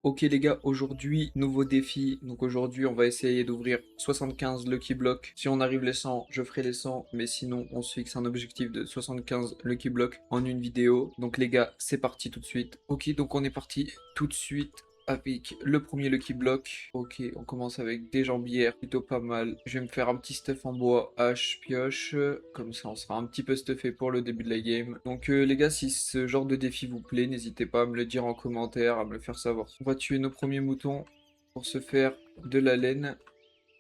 Ok les gars, aujourd'hui, nouveau défi. Donc aujourd'hui, on va essayer d'ouvrir 75 Lucky Blocks. Si on arrive les 100, je ferai les 100. Mais sinon, on se fixe un objectif de 75 Lucky Blocks en une vidéo. Donc les gars, c'est parti tout de suite. Ok, donc on est parti tout de suite avec le premier Lucky Block. Ok, on commence avec des jambières, plutôt pas mal. Je vais me faire un petit stuff en bois, hache, pioche. Comme ça, on sera un petit peu stuffé pour le début de la game. Donc les gars, si ce genre de défi vous plaît, n'hésitez pas à me le dire en commentaire, à me le faire savoir. On va tuer nos premiers moutons pour se faire de la laine,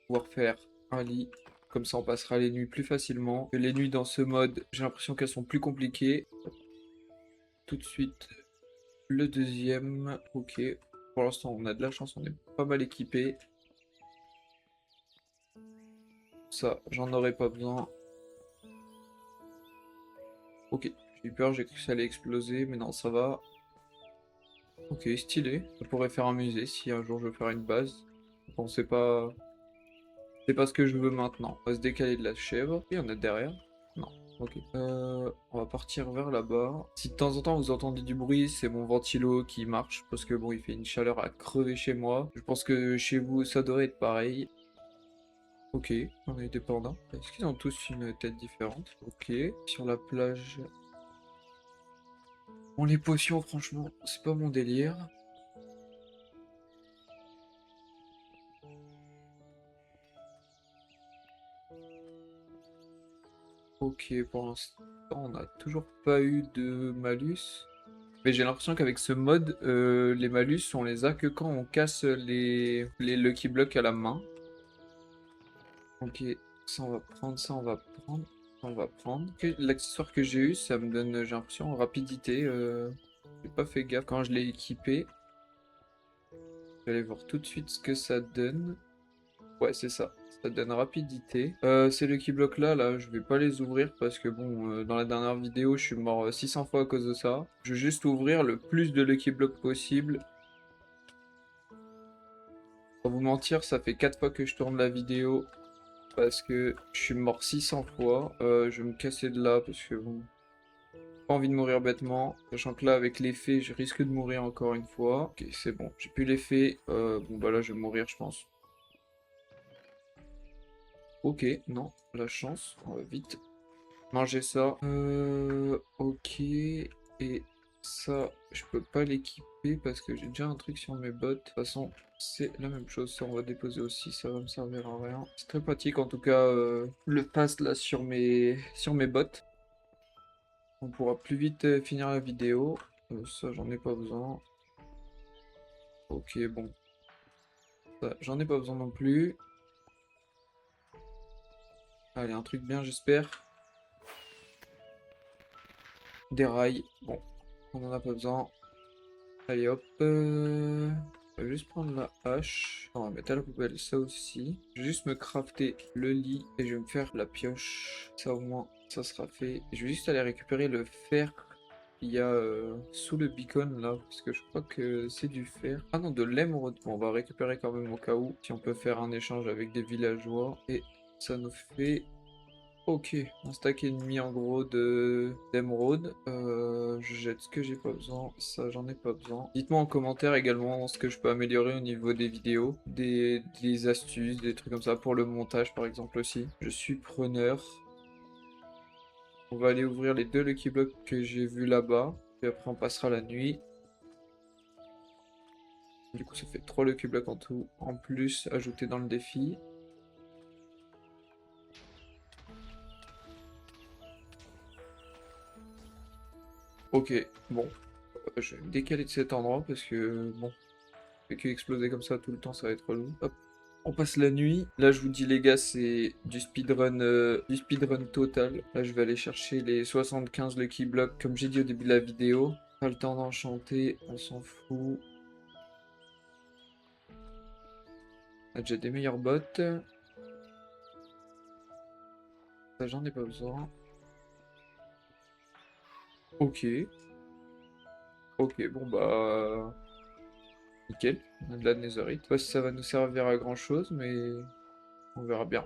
pouvoir faire un lit. Comme ça, on passera les nuits plus facilement. Les nuits dans ce mode, j'ai l'impression qu'elles sont plus compliquées. Tout de suite, le deuxième. Ok. Pour l'instant, on a de la chance, on est pas mal équipé. Ça, j'en aurais pas besoin. Ok, j'ai eu peur, j'ai cru que ça allait exploser, mais non, ça va. Ok, stylé. Ça pourrait faire un musée si un jour je veux faire une base. Bon, c'est pas ce que je veux maintenant. On va se décaler de la chèvre. Et on est derrière. Non. Ok. On va partir vers là-bas. Si de temps en temps vous entendez du bruit, c'est mon ventilo qui marche. Parce que bon, il fait une chaleur à crever chez moi. Je pense que chez vous, ça devrait être pareil. Ok, on est dépendant. Est-ce qu'ils ont tous une tête différente? Ok. Sur la plage. Bon, les potions, franchement, c'est pas mon délire. Ok, pour l'instant, on n'a toujours pas eu de malus. Mais j'ai l'impression qu'avec ce mode, les malus, on les a que quand on casse les Lucky Blocks à la main. Ok, ça on va prendre, ça on va prendre, ça on va prendre. Ok, l'accessoire que j'ai eu, ça me donne, j'ai l'impression, rapidité. J'ai pas fait gaffe quand je l'ai équipé. Je vais aller voir tout de suite ce que ça donne. Ouais, c'est ça. Ça donne rapidité. Ces Lucky Blocks là, je vais pas les ouvrir parce que bon, dans la dernière vidéo, je suis mort 600 fois à cause de ça. Je vais juste ouvrir le plus de Lucky Blocks possible. Pour vous mentir, ça fait 4 fois que je tourne la vidéo parce que je suis mort 600 fois. Je vais me casser de là parce que bon, j'ai pas envie de mourir bêtement. Sachant que là, avec l'effet, je risque de mourir encore une fois. Ok, c'est bon, j'ai plus l'effet. Bon, bah là, je vais mourir, je pense. Ok, non, la chance, on va vite manger ça. Ok. Et ça, je peux pas l'équiper parce que j'ai déjà un truc sur mes bottes. De toute façon, c'est la même chose. Ça, on va déposer aussi. Ça va me servir à rien. C'est très pratique en tout cas le pass là sur mes bottes. On pourra plus vite finir la vidéo. Ça, j'en ai pas besoin. Ok, bon. Ça, j'en ai pas besoin non plus. Allez, un truc bien, j'espère. Des rails. Bon, on en a pas besoin. Allez hop, on va juste prendre la hache. On va mettre à la poubelle ça aussi. Je vais juste me crafter le lit et je vais me faire la pioche. Ça au moins, ça sera fait. Je vais juste aller récupérer le fer qu'il y a sous le beacon là, parce que je crois que c'est du fer. Ah non, de l'émeraude. Bon, on va récupérer quand même au cas où, si on peut faire un échange avec des villageois. Et ça nous fait ok, un stack et demi en gros de d'émeraude. Je jette ce que j'ai pas besoin, ça j'en ai pas besoin. Dites-moi en commentaire également ce que je peux améliorer au niveau des vidéos, des astuces, des trucs comme ça pour le montage par exemple aussi. Je suis preneur. On va aller ouvrir les deux Lucky Blocks que j'ai vus là-bas. Et après on passera la nuit. Du coup ça fait 3 Lucky Blocks en tout, en plus ajouté dans le défi. Ok, bon, je vais me décaler de cet endroit parce que bon. Fait que exploser comme ça tout le temps, ça va être relou. Hop, on passe la nuit. Là, je vous dis, les gars, c'est du speedrun total. Là, je vais aller chercher les 75 Lucky Blocks, comme j'ai dit au début de la vidéo. Pas le temps d'enchanter, on s'en fout. On a déjà des meilleures bottes. Ça, j'en ai pas besoin. Ok. Ok, bon, bah... Nickel. On a de la netherite. Je sais pas si ça va nous servir à grand chose, mais on verra bien.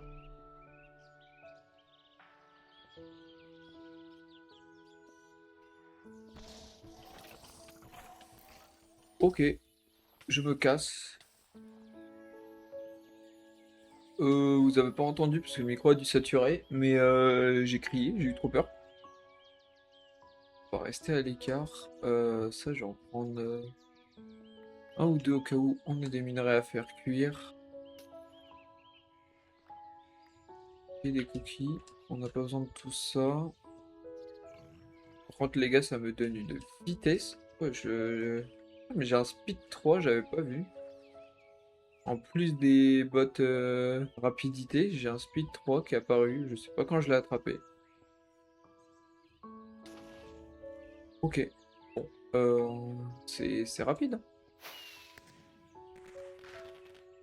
Ok. je me casse. Vous avez pas entendu parce que le micro a dû saturer, mais j'ai crié, j'ai eu trop peur. On va rester à l'écart. Ça, je vais en prendre un ou deux au cas où on a des minerais à faire cuire. Et des cookies. On n'a pas besoin de tout ça. Par contre, les gars, ça me donne une vitesse. Ouais, mais j'ai un speed 3, j'avais pas vu. En plus des bottes rapidité, j'ai un speed 3 qui est apparu. Je sais pas quand je l'ai attrapé. Ok. Bon. C'est rapide, hein.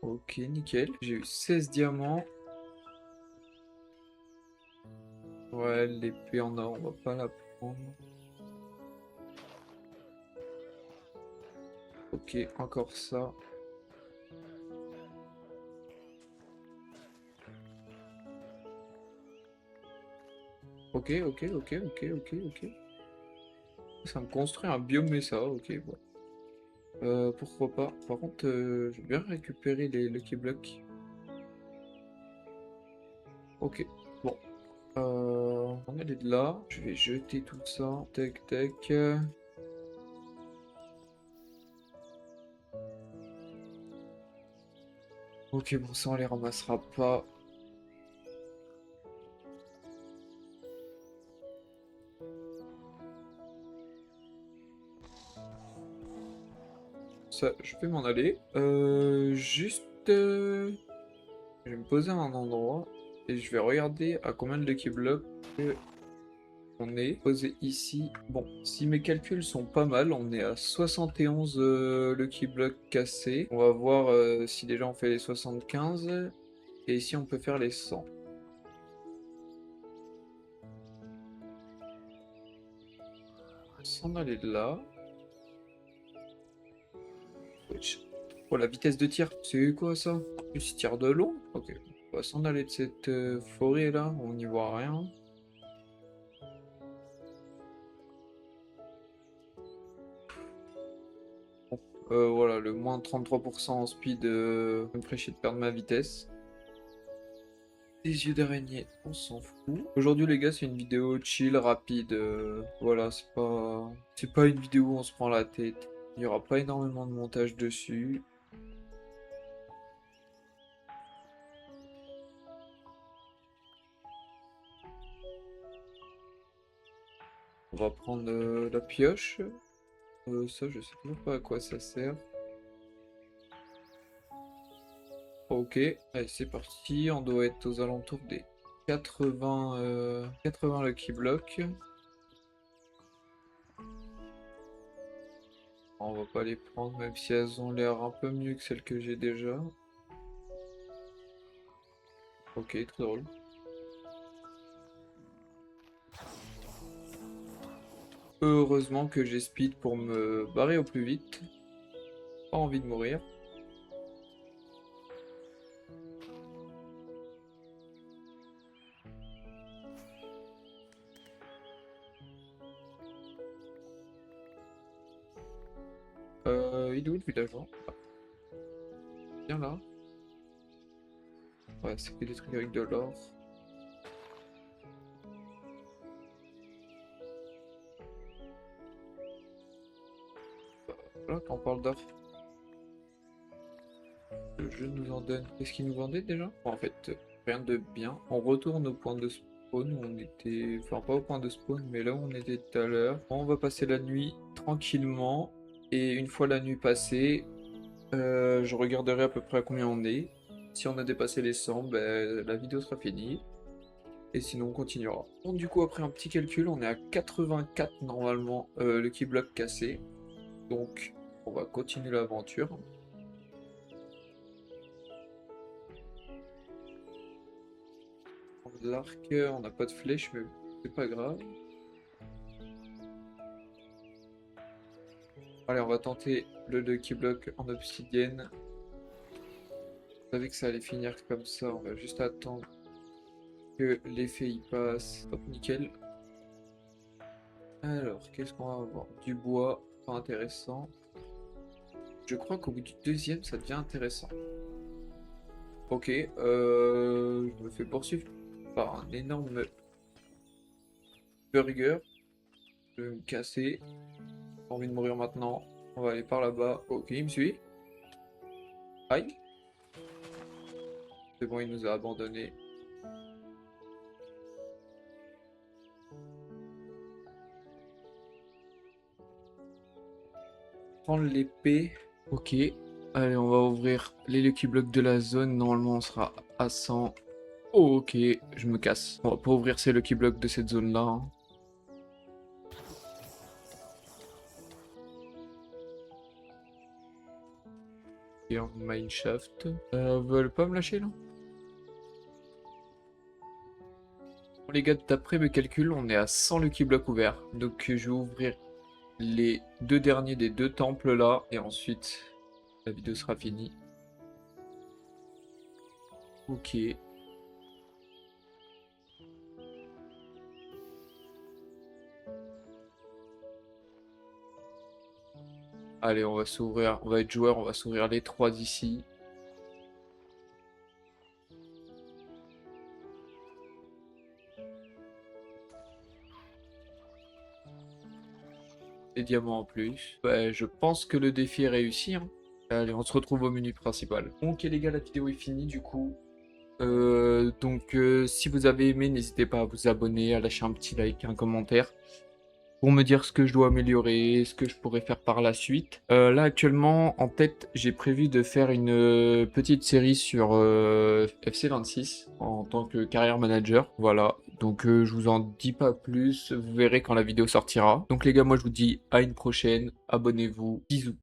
Ok, nickel. J'ai eu 16 diamants. Ouais, l'épée en or, on va pas la prendre. Ok, encore ça. Ok, ok, ok, ok, ok, ok. Ça me construit un biome, mais ça, ok, bon. Pourquoi pas. Par contre, je vais bien récupérer les Lucky Blocks. Ok, bon. On est de là. Je vais jeter tout ça. Tac, tac. Ok, bon, ça, on les ramassera pas. Ça, je vais m'en aller. Juste... je vais me poser à un endroit. Et je vais regarder à combien de Lucky Blocks on est posé ici. Bon, si mes calculs sont pas mal, on est à 71 Lucky Blocks cassés. On va voir si déjà on fait les 75 et ici on peut faire les 100. S'en aller de là. Wesh. Oh, la vitesse de tir, c'est quoi ça? En plus, il tire de long? Ok, on va s'en aller de cette forêt là, on n'y voit rien. Voilà, le moins 33% en speed me ferait chier de perdre ma vitesse. Des yeux d'araignée, on s'en fout. Aujourd'hui les gars, c'est une vidéo chill, rapide. Voilà, c'est pas une vidéo où on se prend la tête. Il n'y aura pas énormément de montage dessus. On va prendre la pioche. Ça, je sais toujours pas à quoi ça sert. Ok, allez, c'est parti. On doit être aux alentours des 80, 80 Lucky Blocks. On va pas les prendre, même si elles ont l'air un peu mieux que celles que j'ai déjà. Ok, très drôle. Heureusement que j'ai speed pour me barrer au plus vite. Pas envie de mourir. Il est où le villageois? Ah, bien là. Ouais, c'est que des trucs avec de l'or. Voilà, quand on parle d'or, le jeu nous en donne. Qu'est-ce qu'il nous vendait déjà? Bon, en fait, rien de bien. On retourne au point de spawn où on était. Enfin, pas au point de spawn, mais là où on était tout à l'heure. On va passer la nuit tranquillement. Et une fois la nuit passée, je regarderai à peu près à combien on est. Si on a dépassé les 100, ben, la vidéo sera finie. Et sinon, on continuera. Donc, du coup, après un petit calcul, on est à 84 normalement, le keyblock cassé. Donc, on va continuer l'aventure. On a de l'arc, on n'a pas de flèche, mais c'est pas grave. Allez, on va tenter le Lucky Block en obsidienne. Je savais que ça allait finir comme ça. On va juste attendre que l'effet y passe. Hop, nickel. Alors, qu'est-ce qu'on va avoir? Du bois, pas intéressant. Je crois qu'au bout du deuxième, ça devient intéressant. Ok, je me fais poursuivre par un énorme burger. Je vais me casser. J'ai envie de mourir maintenant. On va aller par là-bas. Ok, il me suit. Aïe. C'est bon, il nous a abandonnés. Prendre l'épée. Ok. Allez, on va ouvrir les Lucky Blocks de la zone. Normalement, on sera à 100. Oh, ok, je me casse. On va pas ouvrir ces Lucky Blocks de cette zone-là, hein. Et en mineshaft. Veulent pas me lâcher là? Bon, les gars, d'après mes calculs, on est à 100 Lucky Blocks ouverts. Donc je vais ouvrir les deux derniers des deux temples là. Et ensuite, la vidéo sera finie. Ok. Allez, on va s'ouvrir, on va être joueur, on va s'ouvrir les trois ici. Des diamants en plus. Ouais, je pense que le défi est réussi, hein. Allez, on se retrouve au menu principal. Ok les gars, la vidéo est finie du coup. Si vous avez aimé, n'hésitez pas à vous abonner, à lâcher un petit like, un commentaire, pour me dire ce que je dois améliorer, ce que je pourrais faire par la suite. Là actuellement en tête j'ai prévu de faire une petite série sur FC26 en tant que carrière manager. Voilà, donc je vous en dis pas plus, vous verrez quand la vidéo sortira. Donc les gars, moi je vous dis à une prochaine, abonnez-vous, bisous.